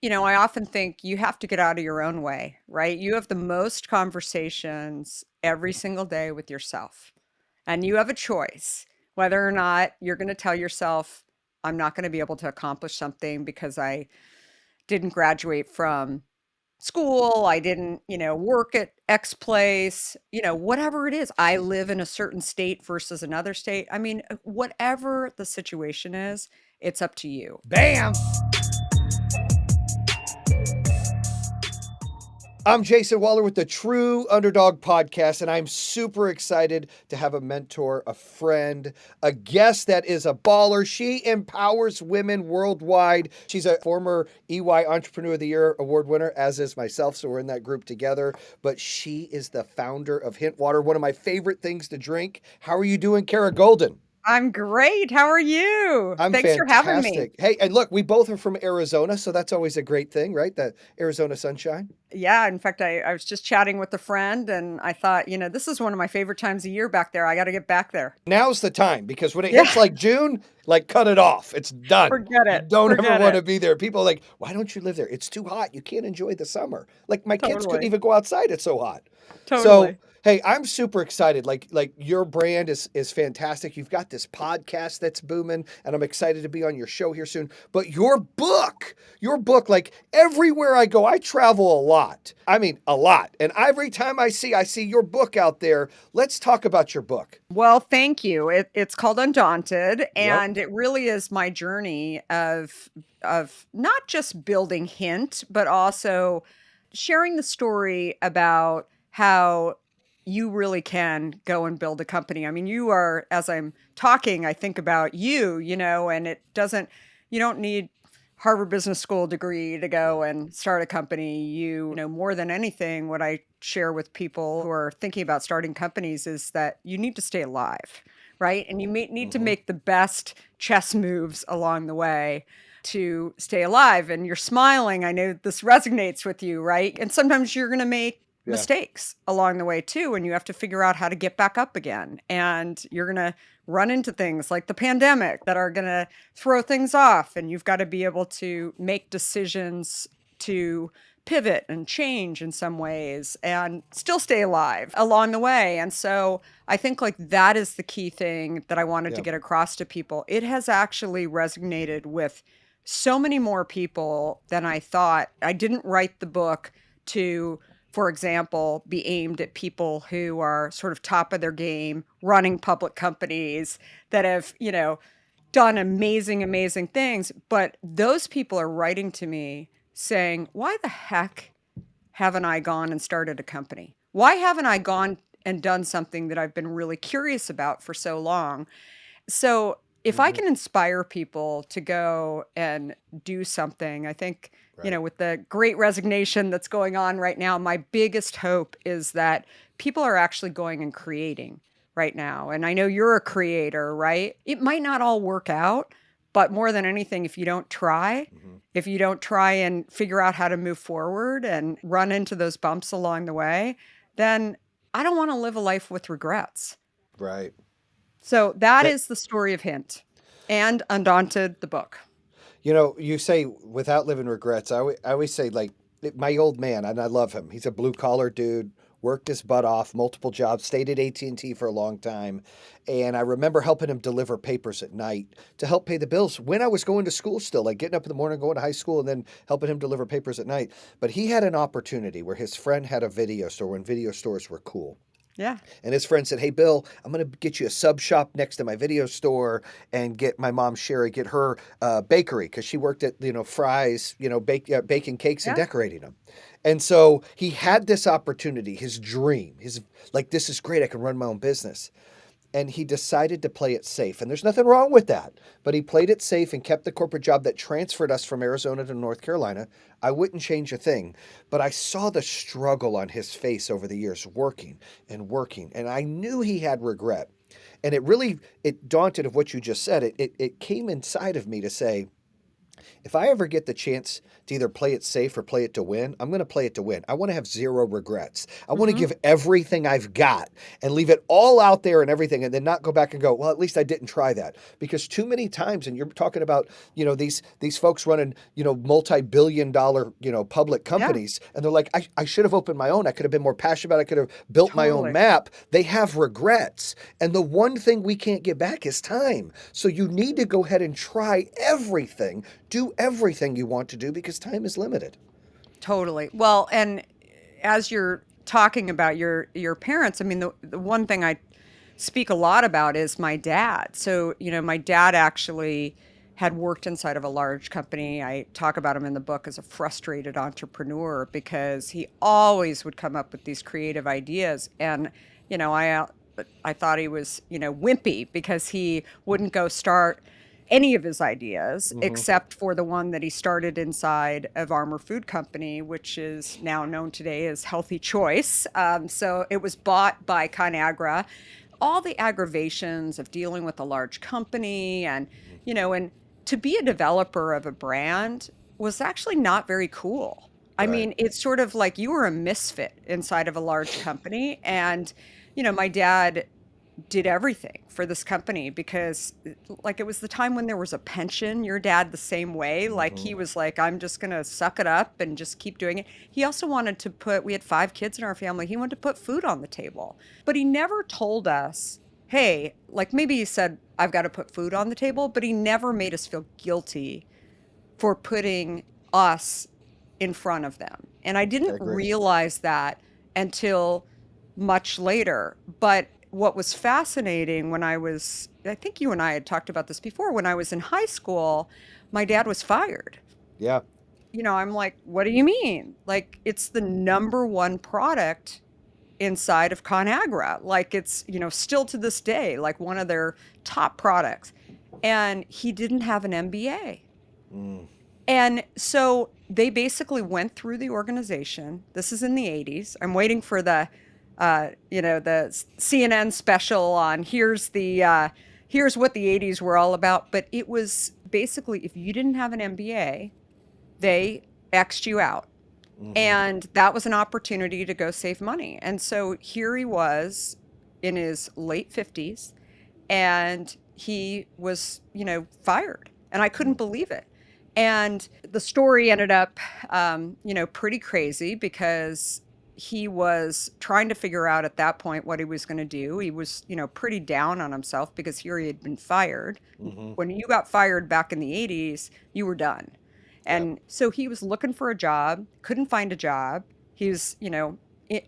I often think you have to get out of your own way, right? You have the most conversations every single day with yourself, and you have a choice whether or not you're going to tell yourself, I'm not going to be able to accomplish something because I didn't graduate from school, I didn't, work at X place, whatever it is. I live in a certain state versus another state. I mean, whatever the situation is, it's up to you. Bam! I'm Jayson Waller with the True Underdog Podcast, and I'm super excited to have a mentor, a friend, a guest that is a baller. She empowers women worldwide. She's a former EY Entrepreneur of the Year award winner, as is myself, so we're in that group together. But she is the founder of Hint Water, one of my favorite things to drink. How are you doing, Kara Goldin? I'm great. How are you? I'm Thanks for having me. fantastic. Hey, and look, we both are from Arizona, so that's always a great thing, right? The Arizona sunshine. Yeah, in fact, I was just chatting with a friend and I thought, this is one of my favorite times of year back there. I got to get back there. Now's the time because when it hits Yeah, like June, like cut it off. It's done. forget You it. don't ever Forget want it. to be there. People are like, why don't you live there? It's too hot. You can't enjoy the summer. Like my kids couldn't Totally. even go outside. It's so hot. So Totally. hey, I'm super excited. Like your brand is fantastic. You've got this podcast that's booming, and I'm excited to be on your show here soon. But your book, like everywhere I go, I travel a lot. I mean, a lot. And every time I see your book out there. Let's talk about your book. Well, thank you. It's called Undaunted, Yep. and it really is my journey of not just building Hint, but also sharing the story about how you really can go and build a company. I mean, you are, as I'm talking, I think about you, and you don't need Harvard Business School degree to Yeah. go and start a company. More than anything, what I share with people who are thinking about starting companies is that you need to stay alive, right? And you may need to Mm-hmm. make the best chess moves along the way to stay alive. And you're smiling. I know this resonates with you, right? And sometimes you're going to make Yeah. mistakes along the way too, and you have to figure out how to get back up again. And you're going to run into things like the pandemic that are going to throw things off, and you've got to be able to make decisions to pivot and change in some ways and still stay alive along the way. And so I think like that is the key thing that I wanted to Yeah. get across to people. It has actually resonated with so many more people than I thought. I didn't write the book to, for example, be aimed at people who are sort of top of their game, running public companies that have, done amazing, amazing things. But those people are writing to me saying, why the heck haven't I gone and started a company? Why haven't I gone and done something that I've been really curious about for so long? So if I Mm-hmm. can inspire people to go and do something, I think, Right. with the great resignation that's going on right now, my biggest hope is that people are actually going and creating right now. And I know you're a creator, right? It might not all work out, but more than anything, Mm-hmm. if you don't try and figure out how to move forward and run into those bumps along the way, then I don't want to live a life with regrets. Right. So that That is the story of Hint and Undaunted, the book. you say without living regrets. I always say like my old man, and I love him. He's a blue collar dude. Worked his butt off, multiple jobs, stayed at AT&T for a long time. And I remember helping him deliver papers at night to help pay the bills when I was going to school still, like getting up in the morning, going to high school, and then helping him deliver papers at night. But he had an opportunity where his friend had a video store when video stores were cool. Yeah. And his friend said, "Hey, Bill, I'm going to get you a sub shop next to my video store and get my mom, Sherry, get her bakery because she worked at, Fry's, baking cakes and Yeah. decorating them." And so he had this opportunity, his dream, his like, this is great. I can run my own business. And he decided to play it safe. And there's nothing wrong with that. But he played it safe and kept the corporate job that transferred us from Arizona to North Carolina. I wouldn't change a thing. But I saw the struggle on his face over the years, working and working. And I knew he had regret. And it daunted of what you just said. It came inside of me to say, If I ever get the chance to either play it safe or play it to win, I'm going to play it to win. I want to have zero regrets. I want to Mhm. give everything I've got and leave it all out there and everything, and then not go back and go, well, at least I didn't try that. Because too many times, and you're talking about, these folks running, multi-billion dollar, public Yeah, companies, and they're like, I should have opened my own. I could have been more passionate about it. I could have built my own totally. map. They have regrets. And the one thing we can't get back is time. So you need to go ahead and try everything, do everything you want to do because time is limited. Totally. Well, and as you're talking about your parents, I mean, the one thing I speak a lot about is my dad. So, my dad actually had worked inside of a large company. I talk about him in the book as a frustrated entrepreneur because he always would come up with these creative ideas. And, I thought he was, wimpy because he wouldn't go start any of his ideas Hmm. except for the one that he started inside of Armor Food Company, which is now known today as Healthy Choice. So it was bought by ConAgra. All the aggravations of dealing with a large company and to be a developer of a brand was actually not very cool. I Right. mean, it's sort of like you were a misfit inside of a large company. And, my dad did everything for this company because like it was the time when there was a pension. Your dad the same way, like Hmm. he was like, I'm just going to suck it up and just keep doing it. He also wanted to put, we had 5 kids in our family, he wanted to put food on the table, but he never told us, hey, like maybe he said I've got to put food on the table, but he never made us feel guilty for putting us in front of them. And I I didn't agree. realize that until much later. But what was fascinating when I think you and I had talked about this before, when I was in high school, my dad was fired. Yeah. I'm like, what do you mean? Like, it's the number one product inside of ConAgra. Like, it's, still to this day, like one of their top products. And he didn't have an MBA. Mm. And so they basically went through the organization. This is in the 80s. I'm waiting for the CNN special on here's what the 80s were all about. But it was basically if you didn't have an MBA, they X'd you out. Hmm. And that was an opportunity to go save money. And so here he was in his late 50s and he was, fired. And I couldn't believe it. And the story ended up, pretty crazy because he was trying to figure out at that point what he was going to do. He was, pretty down on himself because here he had been fired. Hmm. When you got fired back in the 80s, you were done. Yeah. And so he was looking for a job, couldn't find a job. He was,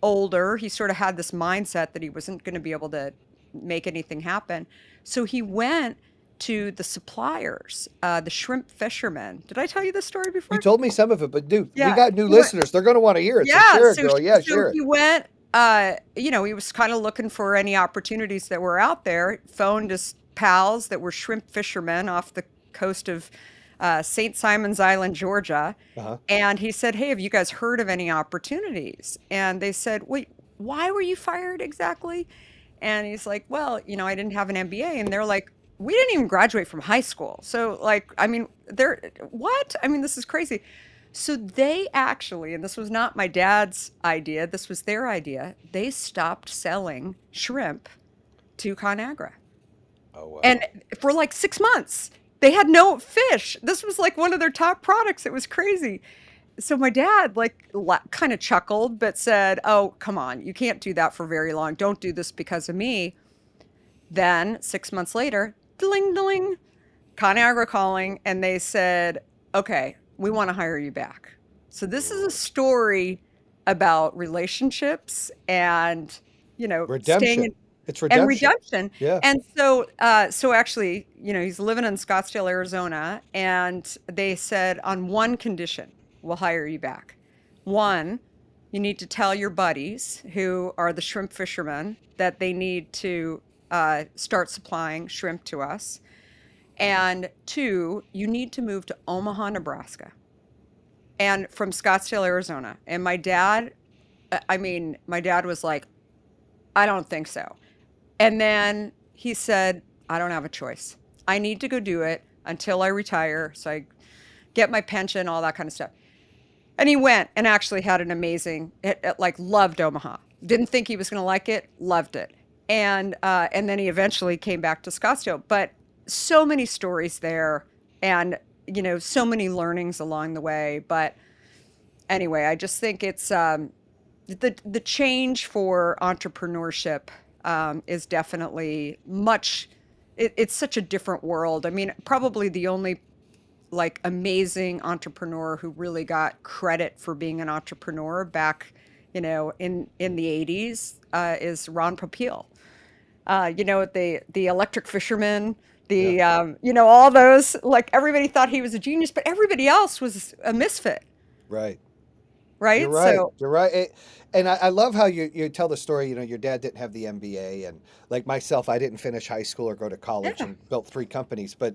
older. He sort of had this mindset that he wasn't going to be able to make anything happen. So he went to the suppliers, the shrimp fishermen. Did I tell you this story You before? told me some of it, but dude, we Yeah. got new He went, listeners. They're going to want to hear it. So yeah. share it, girl. Yeah, So share it. he went, he was kind of looking for any opportunities that were out there, phoned his pals that were shrimp fishermen off the coast of St. Simon's Island, Georgia. Uh-huh. And he said, hey, have you guys heard of any opportunities? And they said, wait, why were you fired exactly? And he's like, well, I didn't have an MBA. And they're like, we didn't even graduate from high school. So, like, I mean, what? I mean, this is crazy. So they actually, and this was not my dad's idea, this was their idea, they stopped selling shrimp to ConAgra. Oh, And wow. for like 6 months, they had no fish. This was like one of their top products. It was crazy. So my dad like kind of chuckled, but said, "Oh, come on, you can't do that for very long. Don't do this because of me." Then 6 months later, ding, ding, ConAgra calling, and they said, "Okay, we want to hire you back." So this is a Ooh. story about relationships and staying Redemption. in It's and redemption. redemption. Yeah. And so actually, he's living in Scottsdale, Arizona, and they said on one condition, we'll hire you back. One, you need to tell your buddies who are the shrimp fishermen that they need to start supplying shrimp to us. And two, you need to move to Omaha, Nebraska, and from Scottsdale, Arizona. And my dad was like, I don't think so. And then he said, I don't have a choice. I need to go do it until I retire. So I get my pension, all that kind of stuff. And he went and actually had an amazing, like loved Omaha. Didn't think he was going to like it, loved it. And then he eventually came back to Scottsdale. But so many stories there, and so many learnings along the way. But anyway, I just think it's the change for entrepreneurship is definitely much. It's such a different world. I mean, probably the only like amazing entrepreneur who really got credit for being an entrepreneur back, in the 80s is Ron Popeil. The electric fisherman, Yeah. all those, like everybody thought he was a genius, but everybody else was a misfit, Right. You're right? right. So, You're right. And I love how you tell the story. Your dad didn't have the MBA, and like myself, I didn't finish high school or go to college yeah, and built 3 companies. But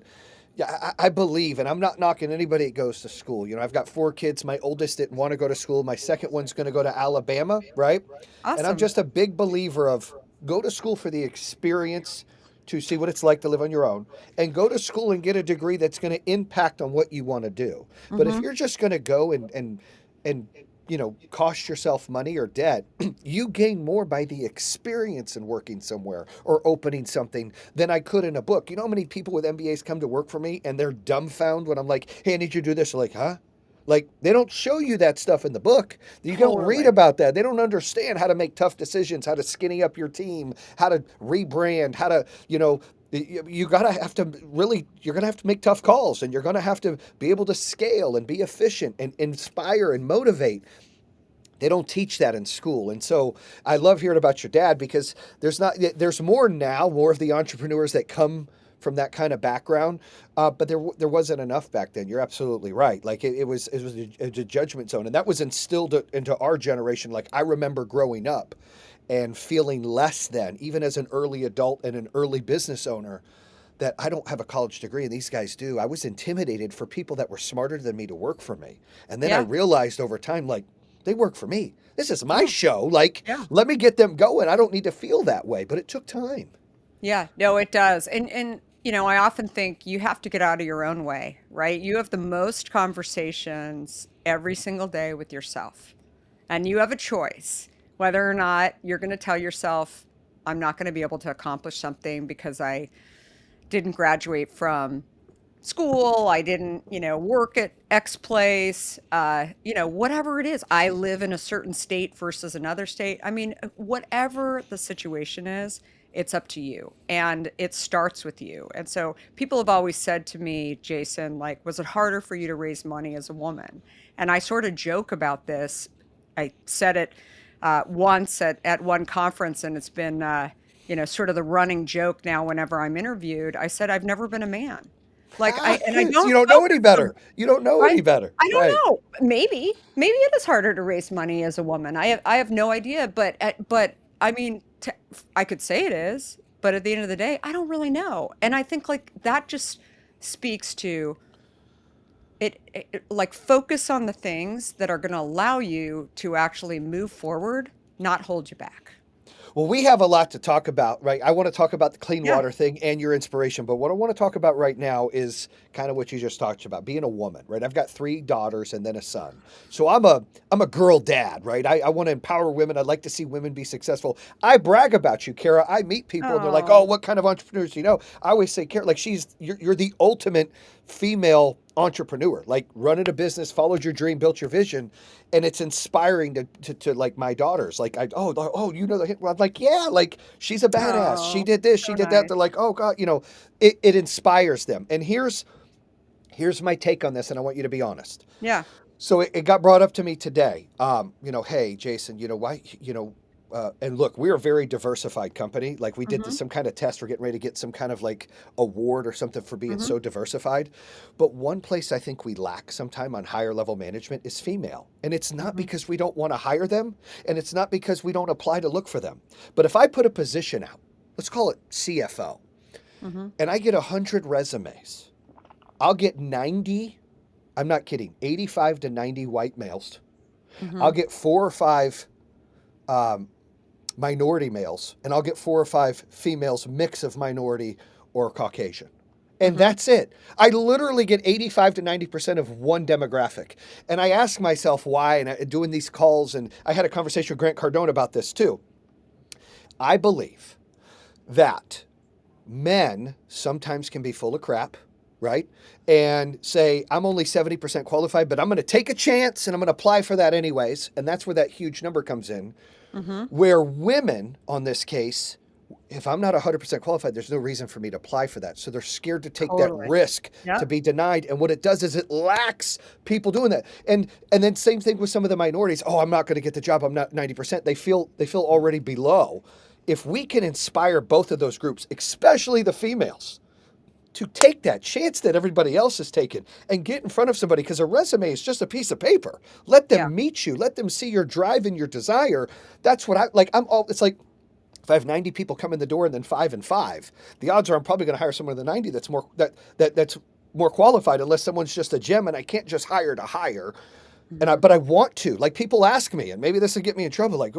yeah, I believe, and I'm not knocking anybody that goes to school. I've got 4 kids. My oldest didn't want to go to school. My second one's going to go to Alabama, right? And I'm awesome. just a big believer of go to school for the experience to see what it's like to live on your own, and go to school and get a degree that's going to impact on what you want to do. But if Hmm. you're just going to go and cost yourself money or debt, you gain more by the experience in working somewhere or opening something than I could in a book. You know how many people with MBAs come to work for me and they're dumbfounded when I'm like, hey, I need you to do this? They're like, huh? Like, they don't show you that stuff in the book. You don't read Totally. about that. They don't understand how to make tough decisions, how to skinny up your team, how to rebrand, how to, you gotta have to really, you're gonna have to make tough calls, and you're gonna have to be able to scale and be efficient and inspire and motivate. They don't teach that in school. And so I love hearing about your dad, because there's more now, more of the entrepreneurs that come from that kind of background. But there wasn't enough back then. You're absolutely right. Like it was a judgment zone, and that was instilled into our generation. Like, I remember growing up and feeling less than, even as an early adult and an early business owner, that I don't have a college degree and these guys do. I was intimidated for people that were smarter than me to work for me. And then I Yeah. realized over time, like, they work for me. This is my Yeah. show. Like, Yeah. let me get them going. I don't need to feel that way. But it took time. Yeah, no, it does. And I often think you have to get out of your own way, right? You have the most conversations every single day with yourself. And you have a choice whether or not you're going to tell yourself, I'm not going to be able to accomplish something because I didn't graduate from school, I didn't, work at X place, whatever it is. I live in a certain state versus another state. I mean, whatever the situation is, it's up to you. And it starts with you. And so people have always said to me, Jayson, like, was it harder for you to raise money as a woman? And I sort of joke about this. I said it once at one conference, and it's been, sort of the running joke now whenever I'm interviewed. I said, I've never been a man. Like and I So you don't don't know any focus on better. You don't know right? any better. I don't Right. know. Maybe it is harder to raise money as a woman. I have no idea, but I mean, I could say it is, but at the end of the day, I don't really know. And I think like that just speaks to like focus on the things that are going to allow you to actually move forward, not hold you back. Well, we have a lot to talk about, right? I want to talk about the clean Yeah. water thing and your inspiration, but what I want to talk about right now is kind of what you just talked about, being a woman, right? I've got 3 daughters and then a son. So I'm a girl dad, right? I want to empower women. I'd like to see women be successful. I brag about you, Kara. I meet people and they're like, "Oh, Oh, what kind of entrepreneurs do you know?" I always say, Kara, like you're the ultimate female entrepreneur, like running a business, followed your dream, built your vision, and it's inspiring to like my daughters. Like, well, I'm like, yeah, like she's a badass. She oh, did this, she so did that. nice. They're like, oh God, it inspires them. And here's my take on this, and I want you to be honest. Yeah. So it got brought up to me today. Hey, Jayson, why, and look, we're a very diversified company. Like, we did Hmm. some kind of test. We're getting ready to get some kind of like award or something for being Hmm. so diversified. But one place I think we lack sometime on higher level management is female. And it's not Hmm. because we don't want to hire them, and it's not because we don't apply to look for them. But if I put a position out, let's call it CFO, Hmm. and I get 100 resumes, I'll get 90, I'm not kidding, 85 to 90 white males. I'll Hmm. get 4 or 5 um, minority males, and I'll get 4 or 5 females, mix of minority or Caucasian. And Mhm. that's it. I literally get 85 to 90% of one demographic. And I ask myself why, and doing these calls, and I had a conversation with Grant Cardone about this too. I believe that men sometimes can be full of crap, right? And say, I'm only 70% qualified, but I'm going to take a chance and I'm going to apply for that anyways. And that's where that huge number comes in. Mhm. Where women, on this case, if I'm not 100% qualified, there's no reason for me to apply for that. So they're scared to take that Totally. risk to Yep. be denied. And what it does is it lacks people doing that. And then same thing with some of the minorities. Oh, I'm not going to get the job. I'm not 90%. They feel already below. If we can inspire both of those groups, especially the females, to take that chance that everybody else has taken and get in front of somebody, because a resume is just a piece of paper. Let Yeah. them meet you. Let them see your drive and your desire. That's what I like. It's like if I have 90 people come in the door and then 5 and 5, the odds are I'm probably going to hire someone in the 90 that's more qualified, unless someone's just a gem and I can't just hire to hire. Mhm. But I want to. Like, people ask me, and maybe this will get me in trouble. Like,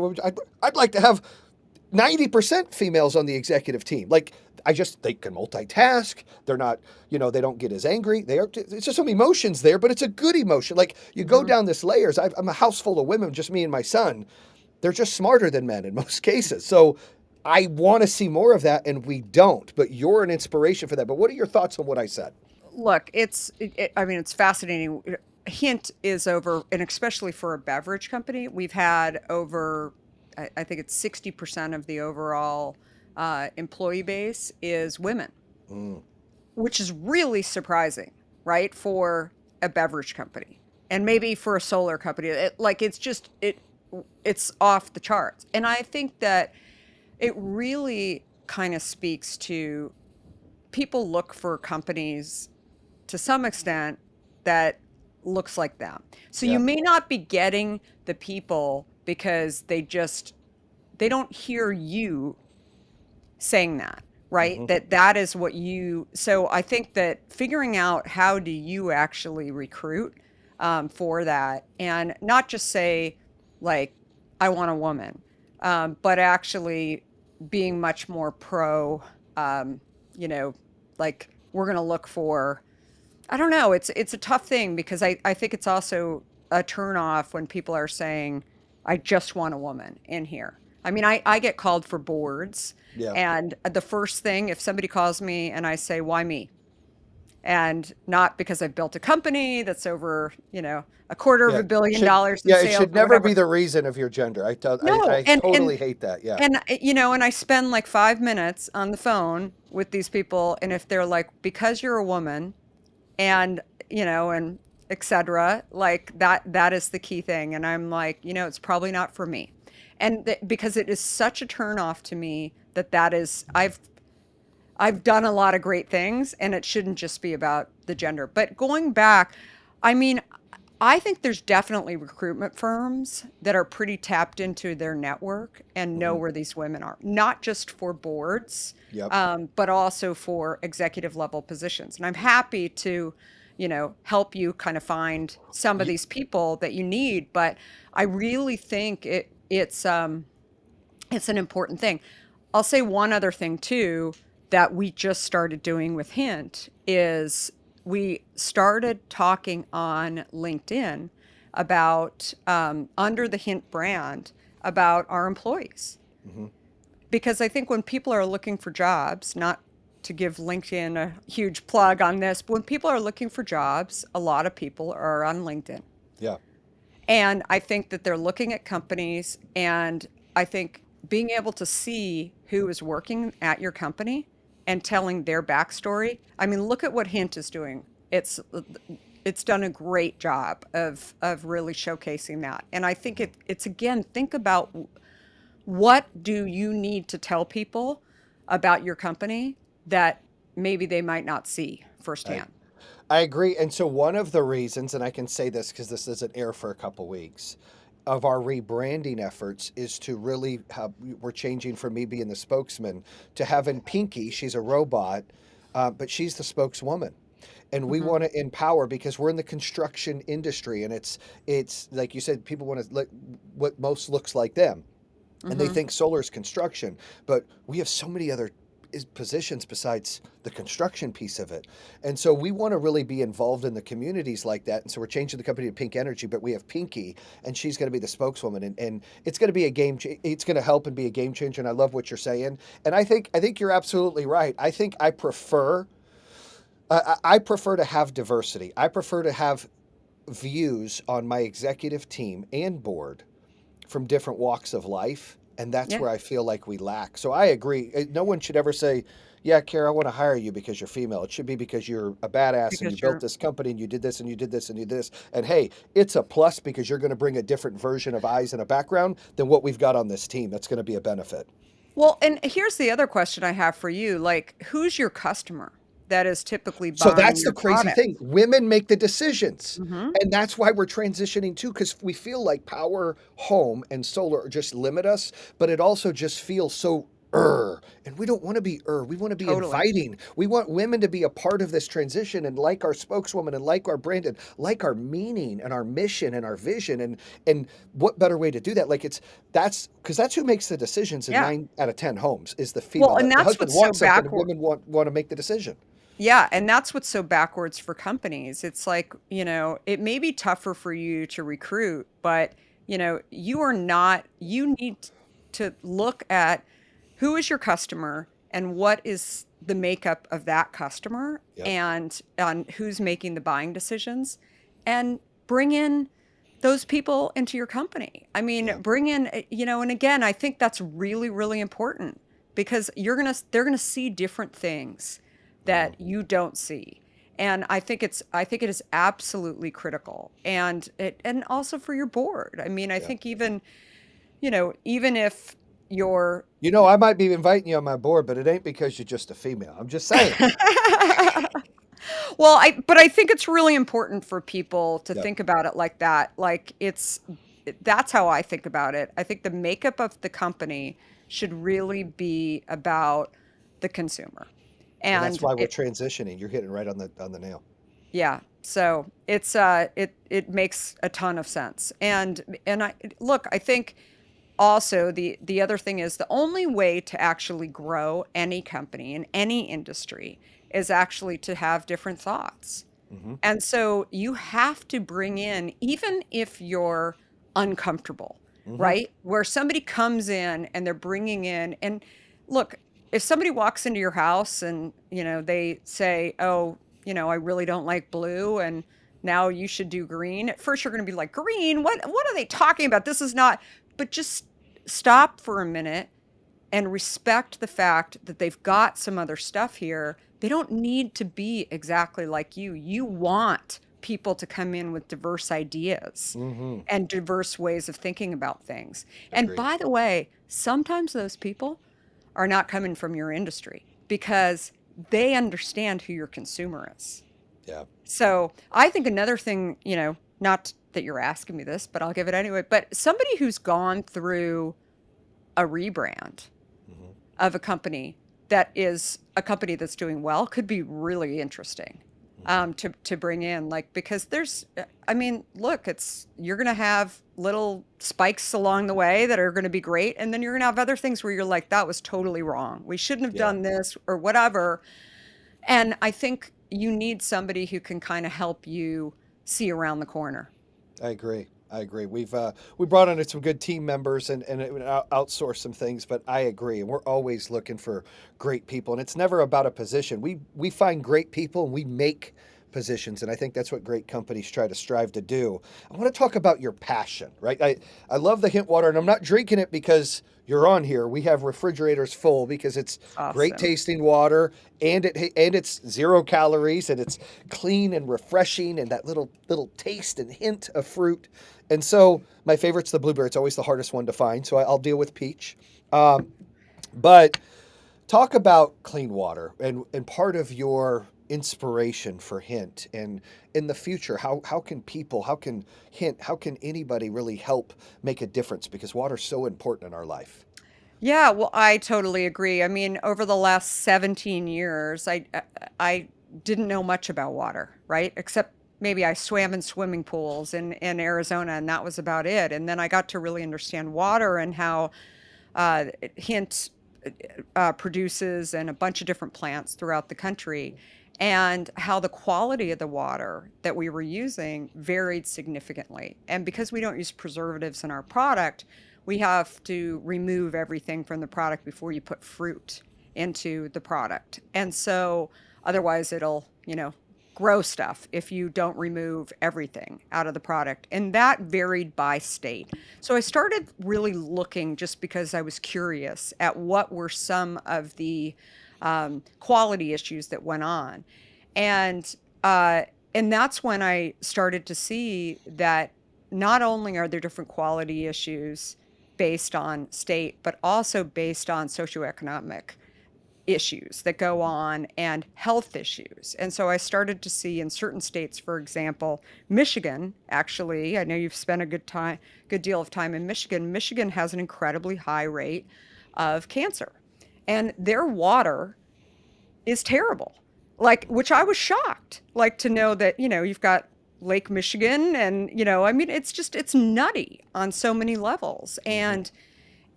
I'd like to have 90% females on the executive team. Like, they can multitask. They're not, they don't get as angry. It's just some emotions there, but it's a good emotion. Like, you go Mhm. down this layers. I'm a house full of women, just me and my son. They're just smarter than men in most cases. So I want to see more of that, and we don't. But you're an inspiration for that. But what are your thoughts on what I said? Look, I mean, it's fascinating. Hint is over, and especially for a beverage company, we've had over, I think it's 60% of the overall employee base is women, Mm, which is really surprising, right? For a beverage company and maybe for a solar company. It's off the charts. And I think that it really kind of speaks to people look for companies to some extent that looks like them. So you yeah. may not be getting the people because they don't hear you saying that, right? Hmm. That is what you so I think that figuring out how do you actually recruit for that and not just say like I want a woman, but actually being much more pro, um, you know, like we're going to look for I don't know. It's a tough thing because I think it's also a turn off when people are saying, I just want a woman in here. I mean, I get called for boards, Yeah. and the first thing, if somebody calls me and I say, why me? And not because I've built a company that's over, a quarter of Yeah. a billion Should dollars in Yeah, it sales should or never whatever. be the reason of your gender. No, I totally hate that. Yeah. and I spend like 5 minutes on the phone with these people, and if they're like, because you're a woman, and and etc, like that is the key thing, and I'm like, it's probably not for me, and because it is such a turn off to me that is I've done a lot of great things and it shouldn't just be about the gender. But going back, I mean, I think there's definitely recruitment firms that are pretty tapped into their network and know Hmm. where these women are, not just for boards, Yep. but also for executive level positions. And I'm happy to, help you kind of find some of Y- these people that you need. But I really think it's an important thing. I'll say one other thing too that we just started doing with Hint is we started talking on LinkedIn about under the Hint brand about our employees. mhm. Because I think when people are looking for jobs, not to give LinkedIn a huge plug on this, but when people are looking for jobs, a lot of people are on LinkedIn. Yeah. And I think that they're looking at companies, and I think being able to see who is working at your company and telling their backstory. I mean, look at what Hint is doing. It's done a great job of really showcasing that. And I think Hmm. it's again, think about what do you need to tell people about your company that maybe they might not see I firsthand. I agree. And so one of the reasons, and I can say this because this doesn't air for a couple weeks, of our rebranding efforts is to really have, we're changing from me being the spokesman to having Pinky. She's a robot, but she's the spokeswoman. And we Hmm. want to empower because we're in the construction industry, and it's like you said, people want to look what most looks like them, and they Hmm. think solar is construction, but we have so many other positions besides the construction piece of it. And so we want to really be involved in the communities like that. And so we're changing the company to Pink Energy, but we have Pinky, and she's going to be the spokeswoman. And it's going to be it's going to help and be a game changer. And I love what you're saying. And I think you're absolutely right. I prefer to have diversity. I prefer to have views on my executive team and board from different walks of life. And that's Yeah, where I feel like we lack. So I agree. No one should ever say, yeah, Kara, I want to hire you because you're female. It should be because you're a badass and you because built you're this company and you did this and you did this and you did this. And hey, it's a plus because you're going to bring a different version of eyes and a background than what we've got on this team. That's going to be a benefit. well, and here's the other question I have for you. Like, who's your customer that is typically So buying that's the your crazy product? thing. Women make the decisions. Mhm. And that's why we're transitioning too, because we feel like power, home, and solar just limit us, but it also just feels so and we don't want to be we want to be Totally. inviting. We want women to be a part of this transition and like our spokeswoman and like our brand and like our meaning and our mission and our vision. And what better way to do that? Like that's because that's who makes the decisions in Yeah. 9 out of 10 homes is the Well, female. and The that's husband what's so wants something and backward. women want to make the decision. Yeah, and that's what's so backwards for companies. It's like, it may be tougher for you to recruit, but, you need to look at who is your customer and what is the makeup of that customer Yep. and on who's making the buying decisions and bring in those people into your company. I mean, Yeah. bring in, and again, I think that's really, really important because they're gonna see different things Mhm. that you don't see. And I think it is absolutely critical. And also for your board. I mean, I Yeah. think even if you're I might be inviting you on my board, but it ain't because you're just a female. I'm just saying. Well, but I think it's really important for people to Yep. think about it like that. Like that's how I think about it. I think the makeup of the company should really be about the consumer. And that's And why we're it transitioning. You're hitting right on the nail. Yeah. So it makes a ton of sense. And I look, I think also the other thing is the only way to actually grow any company in any industry is actually to have different thoughts. Hmm. And so you have to bring in, even if you're uncomfortable, Hmm. right? Where somebody comes in and they're bringing in, and look, if somebody walks into your house and, they say, oh, I really don't like blue and now you should do green. At first you're going to be like, green? What are they talking about? This is not, but just stop for a minute and respect the fact that they've got some other stuff here. They don't need to be exactly like you. You want people to come in with diverse ideas Hmm. and diverse ways of thinking about things. And Agreed. by the way, sometimes those people are not coming from your industry because they understand who your consumer is. Yeah. So I think another thing, not that you're asking me this, but I'll give it anyway. But somebody who's gone through a rebrand Hmm. of a company that is a company that's doing well could be really interesting Hmm. to bring in, like, because I mean, look, you're gonna have little spikes along the way that are gonna be great, and then you're gonna have other things where you're like, that was totally wrong. We shouldn't have Yeah. done this or whatever. And I think you need somebody who can kind of help you see around the corner. I agree. I agree. We brought on some good team members and outsourced some things, but I agree. And we're always looking for great people, and it's never about a position. We find great people and we make positions, and I think that's what great companies try to strive to do. I want to talk about your passion, right? I love the hint water, and I'm not drinking it because you're on here. We have refrigerators full because it's great Awesome. tasting water and it's 0 calories and it's clean and refreshing and that little taste and hint of fruit. And so my favorite's the blueberry. It's always the hardest one to find, so I'll deal with peach. Um, but talk about clean water and part of your inspiration for Hint and in the future. How can people, how can Hint, how can anybody really help make a difference because water's so important in our life. Yeah, well, I totally agree. I mean, over the last 17 years, I didn't know much about water, right? Except maybe I swam in swimming pools in Arizona, and that was about it. And then I got to really understand water and how Hint produces and a bunch of different plants throughout the country, and how the quality of the water that we were using varied significantly. And because we don't use preservatives in our product, we have to remove everything from the product before you put fruit into the product. And so otherwise it'll, grow stuff if you don't remove everything out of the product. And that varied by state. So I started really looking just because I was curious at what were some of the quality issues that went on. And uh, and that's when I started to see that not only are there different quality issues based on state, but also based on socioeconomic issues that go on and health issues. And so I started to see in certain states, for example, Michigan, actually, I know you've spent a good deal of time in Michigan. Michigan has an incredibly high rate of cancer. And their water is terrible. Like, which I was shocked, like to know that, you've got Lake Michigan and, I mean, it's nutty on so many levels. Hmm.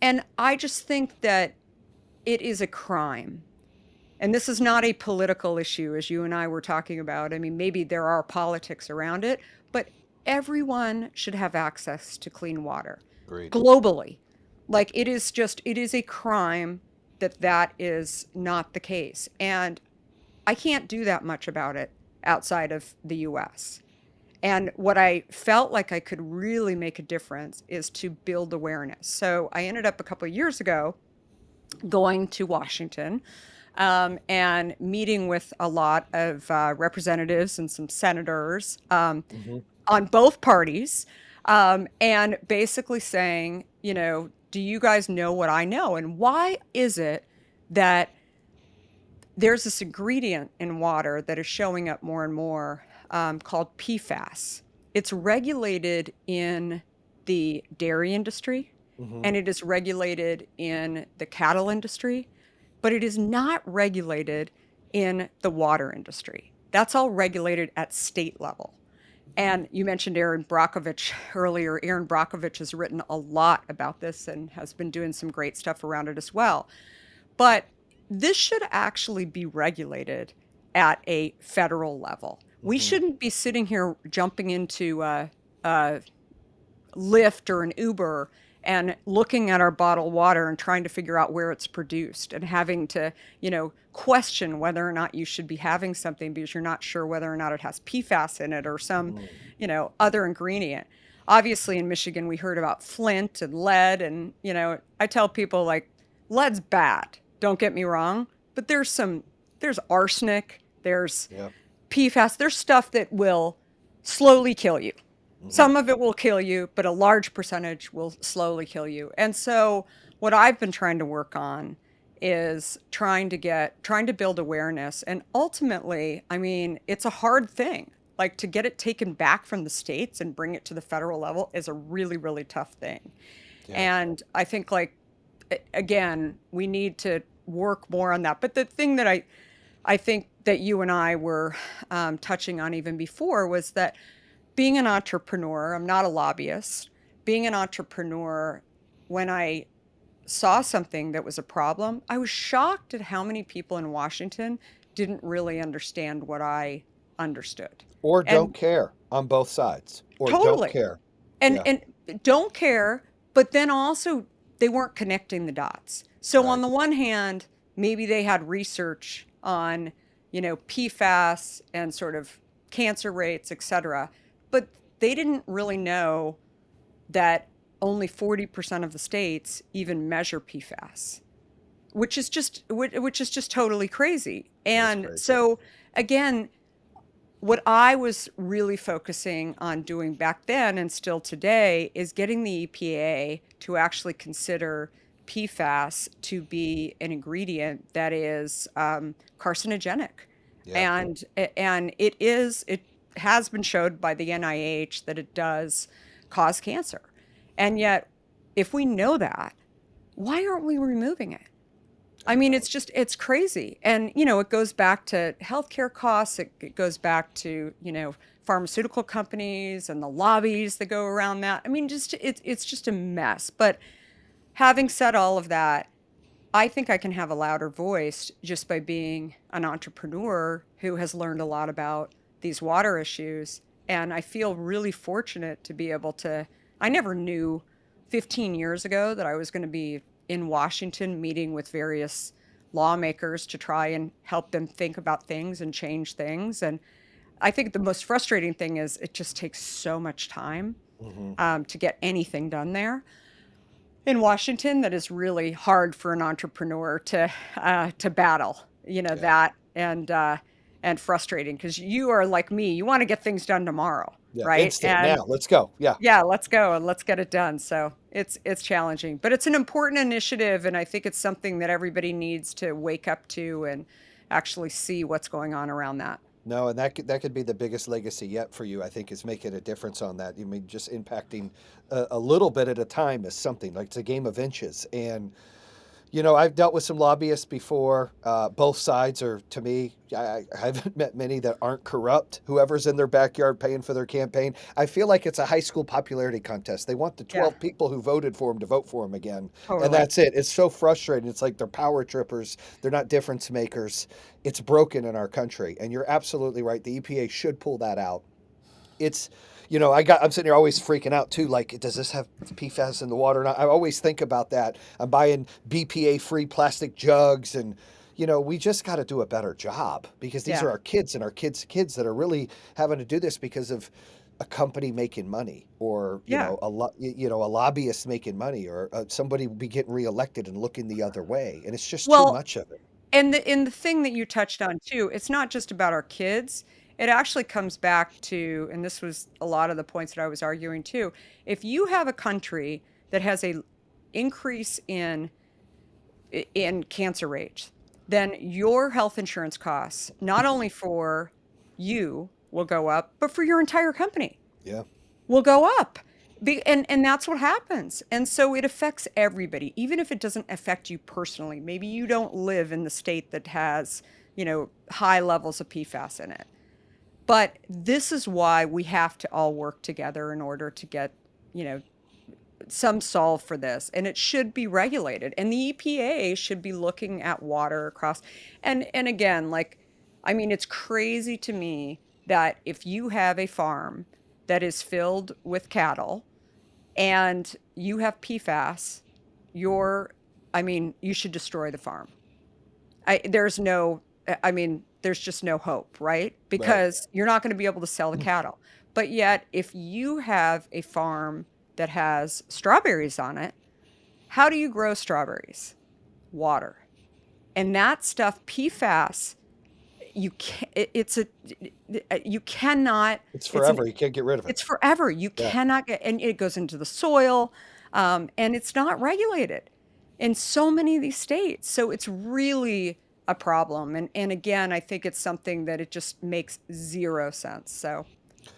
And I just think that it is a crime. And this is not a political issue, as you and I were talking about. I mean, maybe there are politics around it, but everyone should have access to clean water Agreed. globally. Like it is a crime that that is not the case. And I can't do that much about it outside of the US. And what I felt like I could really make a difference is to build awareness. So I ended up a couple of years ago going to Washington and meeting with a lot of representatives and some senators Hmm. on both parties, and basically saying, do you guys know what I know? And why is it that there's this ingredient in water that is showing up more and more called PFAS? It's regulated in the dairy industry Hmm. and it is regulated in the cattle industry, but it is not regulated in the water industry. That's all regulated at state level. And you mentioned Aaron Brockovich earlier. Aaron Brockovich has written a lot about this and has been doing some great stuff around it as well. But this should actually be regulated at a federal level. We Hmm. shouldn't be sitting here jumping into a Lyft or an Uber and looking at our bottled water and trying to figure out where it's produced and having to, question whether or not you should be having something because you're not sure whether or not it has PFAS in it or some, Hmm. other ingredient. Obviously, in Michigan, we heard about flint and lead, and I tell people like, lead's bad. Don't get me wrong, but there's arsenic, there's Yep. PFAS, there's stuff that will slowly kill you. Hmm. Some of it will kill you, but a large percentage will slowly kill you. And so what I've been trying to work on is trying to build awareness. And ultimately, I mean, it's a hard thing. Like to get it taken back from the states and bring it to the federal level is a really, really tough thing. Yeah. And I think like again, we need to work more on that. But the thing that I think that you and I were touching on even before was that being an entrepreneur, I'm not a lobbyist. Being an entrepreneur, when I saw something that was a problem, I was shocked at how many people in Washington didn't really understand what I understood. Or don't And care on both sides, or don't totally. care. And Yeah. and don't care, but then also they weren't connecting the dots. So on Right. the one hand, maybe they had research on, PFAS and sort of cancer rates, et cetera, but they didn't really know that only 40% of the states even measure PFAS, which is just totally crazy. It is And crazy. so again, what I was really focusing on doing back then and still today is getting the EPA to actually consider PFAS to be an ingredient that is carcinogenic. Yeah. And it has been showed by the NIH that it does cause cancer. And yet, if we know that, why aren't we removing it? I I mean, know. it's crazy. And, it goes back to healthcare costs. It goes back to, pharmaceutical companies and the lobbies that go around that. I mean, it's just a mess. But having said all of that, I think I can have a louder voice just by being an entrepreneur who has learned a lot about these water issues. And I feel really fortunate to be able to. I never knew 15 years ago that I was going to be in Washington meeting with various lawmakers to try and help them think about things and change things. And I think the most frustrating thing is it just takes so much time Hmm. to get anything done there in Washington that is really hard for an entrepreneur to battle, Yeah. that and frustrating because you are like me, you want to get things done tomorrow, Yeah. right? Instant. And Now, let's go. Yeah. yeah, let's go and let's get it done. So it's challenging, but it's an important initiative, and I think it's something that everybody needs to wake up to and actually see what's going on around that. No, and that could be the biggest legacy yet for you. I think is making a difference on that. You mean just impacting a little bit at a time is something like it's a game of inches. And I've dealt with some lobbyists before. Both sides are, to me, I haven't met many that aren't corrupt. Whoever's in their backyard paying for their campaign, I feel like it's a high school popularity contest. They want the Yeah, 12 people who voted for them to vote for them again, and totally. that's it. It's so frustrating. It's like they're power trippers. They're not difference makers. It's broken in our country, and you're absolutely right. The EPA should pull that out. It's I'm sitting here always freaking out too, like, does this have PFAS in the water? And I always think about that. I'm buying BPA free plastic jugs, and we just got to do a better job, because these Yeah. are our kids and our kids that are really having to do this because of a company making money, or Yeah. a lobbyist making money, or somebody be getting reelected and looking the other way, and it's just too Well, much of it. and the thing that you touched on too, it's not just about our kids. It actually comes back to, and this was a lot of the points that I was arguing too. If you have a country that has a increase in cancer rates, then your health insurance costs, not only for you will go up, but for your entire company Yeah. will go up. And that's what happens. And so it affects everybody, even if it doesn't affect you personally. Maybe you don't live in the state that has, high levels of PFAS in it. But this is why we have to all work together in order to get, you know, some solve for this. And it should be regulated. And the EPA should be looking at water across. And again, like, I mean, it's crazy to me that if you have a farm that is filled with cattle and you have PFAS, you're, I mean, you should destroy the farm. I mean, there's just no hope, right? Right. Because you're not going to be able to sell the cattle. But yet, if you have a farm that has strawberries on it, how do you grow strawberries? Water. And that stuff, PFAS, you can it's a you cannot It's it's an forever. You can't get rid of it. it's forever. You Yeah. cannot get, and it goes into the soil, and it's not regulated in so many of these states. So it's really a problem. And again, I think it's something that it just makes zero sense. So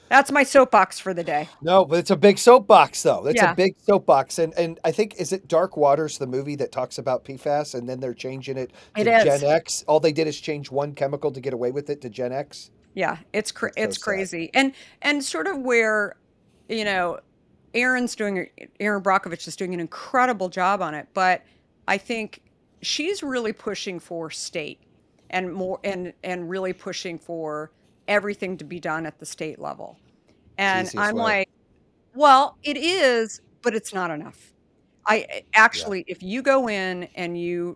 that's my soapbox for the day. No, but it's a big soapbox, though. It's a Yeah, big soapbox, and I think, is it Dark Waters, the movie that talks about PFAS, and then they're changing it it to Gen is. X. All they did is change one chemical to get away with it to Gen X. Yeah, It's so it's sad. crazy. And sort of where, you know, Aaron Brockovich is doing an incredible job on it, but I think she's really pushing for state and more and really pushing for everything to be done at the state level. It's the And easiest I'm way. like, well, it is, but it's not enough. Yeah. Actually, if you go in and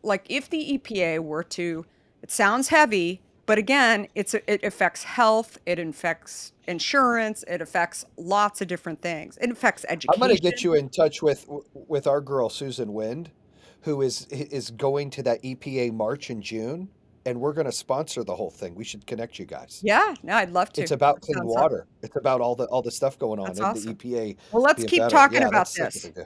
like if the EPA were to, it sounds heavy, but again, it affects health, it affects insurance, it affects lots of different things. It affects I'm gonna get education. you in touch with our girl Susan Wind, who is going to that EPA march in June, and we're gonna sponsor the whole thing. We should connect you guys. Yeah, no, I'd love to. It's about That clean sounds water. It's about all the stuff going on, that's and the awesome. EPA Well, let's being keep better. talking Yeah, about that's such a this. big deal.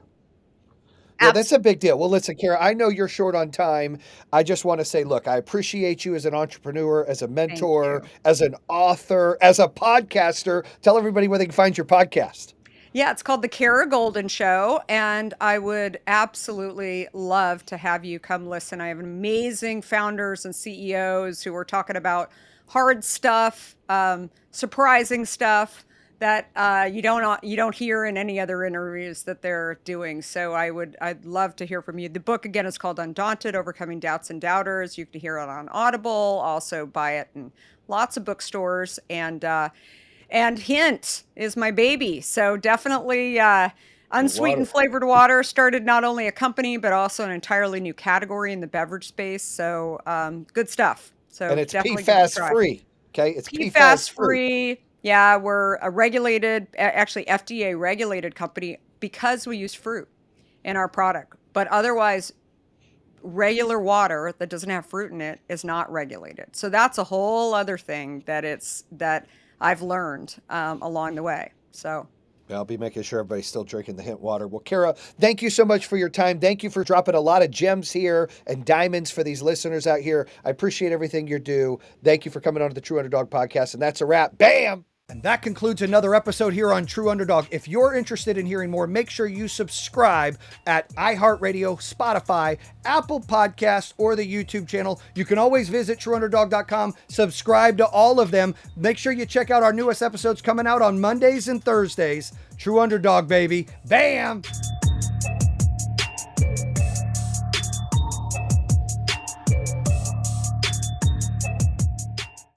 Yeah, that's a Absolutely. big deal. Well, listen, Kara, I know you're short on time. I just want to say, look, I appreciate you as an entrepreneur, as a Thank mentor, you. as an author, as a podcaster. Tell everybody where they can find your podcast. Yeah, it's called the Kara Goldin Show, and I would absolutely love to have you come listen. I have amazing founders and CEOs who are talking about hard stuff, surprising stuff, that you don't hear in any other interviews that they're doing. So I'd love to hear from you. The book again is called Undaunted: Overcoming Doubts and Doubters. You can hear it on Audible, also buy it in lots of bookstores, and Hint is my baby. So definitely Water. unsweetened flavored water started not only a company but also an entirely new category in the beverage space. So good stuff. And So it's definitely give it a PFAS try. free. Okay, it's PFAS PFAS free. free. Yeah, we're a regulated, actually FDA regulated company because we use fruit in our product. But otherwise, regular water that doesn't have fruit in it is not regulated. So that's a whole other thing that I've learned along the way. So I'll be making sure everybody's still drinking the Hint water. Well, Kara, thank you so much for your time. Thank you for dropping a lot of gems here and diamonds for these listeners out here. I appreciate everything you do. Thank you for coming on to the True Underdog podcast. And that's a wrap. Bam! And that concludes another episode here on True Underdog. If you're interested in hearing more, make sure you subscribe at iHeartRadio, Spotify, Apple Podcasts, or the YouTube channel. You can always visit trueunderdog.com, subscribe to all of them. Make sure you check out our newest episodes coming out on Mondays and Thursdays. True Underdog, baby. Bam!